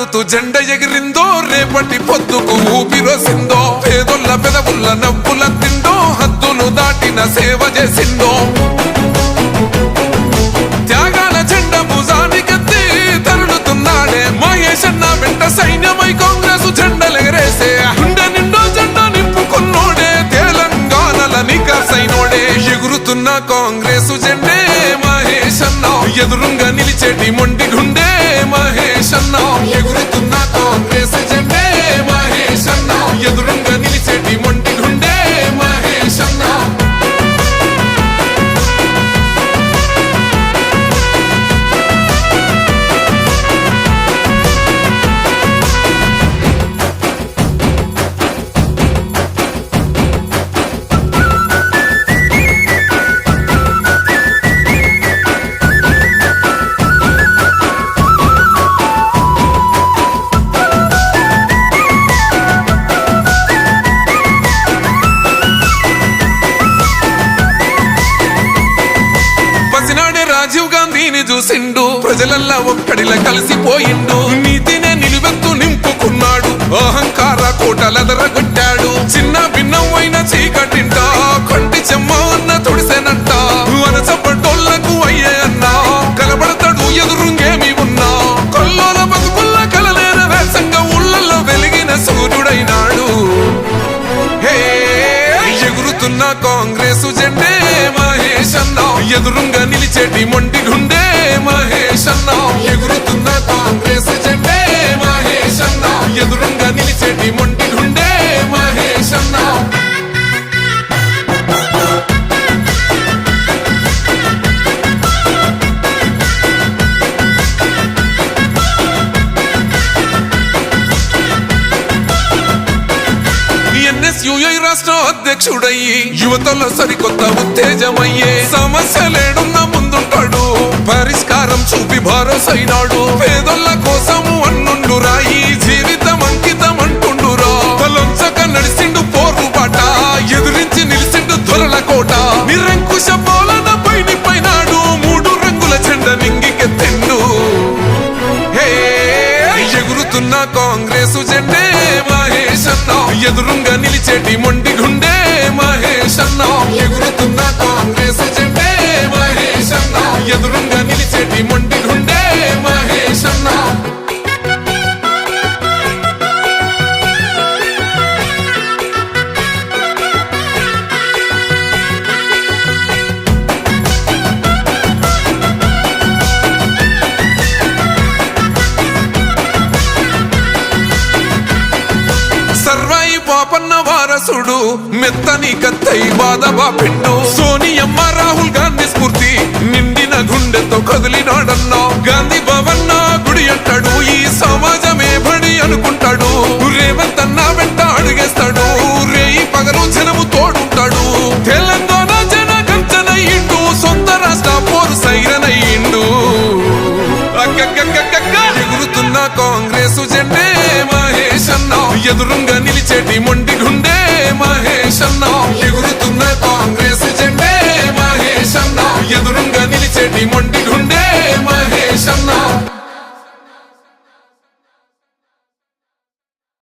పాడుతూ జెండ ఎగిరిందో, రేపటి పొద్దుకు ఊపిరోసిందో, పేదొల్ల పెదవుల్ల నవ్వుల తిందో, హద్దులు దాటిన సేవ చేసిందో. త్యాగాల జెండ భుజానికెత్తి తరులుతున్నాడే మహేష్ అన్న వెంట సైన్యమై కాంగ్రెస్ జెండలెగరేసే. గుండె నిండో జెండా నింపుకున్నోడే, తెలంగాణల నికాసైనోడే. ఎగురుతున్న కాంగ్రెస్ జెండే మహేష్ అన్న, ఎదురుంగా నిలిచేటి మొండి గుండె మహేష్ అన్న. ఎగురుతున్న కాంగ్రెస్ జెండే మహేష్ అన్న, ఎదురుంగా నిలిచేటి మొండి గుండె మహేష్ అన్న. రాజీవ్ గాంధీని చూసిండు, ప్రజలల్లా ఒక్కడిలా కలిసిపోయిండు. నీతినే నిలువెత్తు నింపుకున్నాడు, అహంకార కోటలెదరగొట్టాడు. చిన్న భిన్నమైన చీకటింట కంటి చెమ్మ అన్న తొడిసేనంట. వనసపడ్డోళ్లకు అయ్యే అన్న కలబడతాడు ఎదురుంగేమి ఉన్నా. కొల్లోల బతుకుల్ల కలలేన వేసంగా ఊళ్ళల్లో వెలిగిన సూర్యుడైనాడు. ఎగురుతున్న కాంగ్రెస్ జెండే మహేష్ అన్న, ఎదురుంగా నిలిచేటి మొండి గుండె మహేష్ అన్న. ఎగురుతున్న కాంగ్రెస్ జెండే మహేష్ అన్న, ఎదురుంగా నిలిచేటి మొండి గుండె మహేష్ అన్న. ఎన్ఎస్యుఐ రాష్ట్ర అధ్యక్షుడయ్యి యువతలో సరికొత్త ఉత్తేజమయ్యే. సమస్యలేడున్న ముందుంటాడు, పరిష్కారం చూపి భరోసైనాడు. పేదోళ్ళ కోసము అన్నుండు రాయి, జీవితం అంకితం అంటుండురా. తలొంచక నడిసిండు పోరుబాట, ఎదురించి నిలిసిండు దొరల కోట. నిరంకుశ పాలన పైనాడు, మూడు రంగుల జెండ నింగికెత్తిండు. ఎగురుతున్న కాంగ్రెస్ జెండే మహేష్ అన్న, ఎదురుంగా నిలిచేటి మొండి గుండె మహేష్ అన్న. ఎగురుతున్న కాంగ్రెస్ జెండే మహేష్ అన్న, ఎదురుంగా నిలిచేటి మొండి గుండె మహేష్ అన్న. సర్వాయి పాపన్న వారసుడు, మెత్తని కత్తై బాధబా పిండు. సోనియమ్మ రాహుల్ గాంధీ స్ఫూర్తి, నిండిన గుండెతో కదిలినాడన్నా. గాంధీ భవన్న గుడి అంటాడు, ఈ సమాజమే బడి అనుకుంటాడు. రేవంత్ అన్న వెంట అడుగేస్తాడు, రేయి పగలు జనము తోడుంటాడు. తెలంగాణ జన గంచనయ్యిండు, సొంత రాష్ట్ర పోరు సైరనయ్యిండు. ఎగురుతున్న కాంగ్రెస్ జెండే మహేష్ అన్న, ఎదురుంగా నిలిచేటి మొండి గుండె మహేష్ అన్న.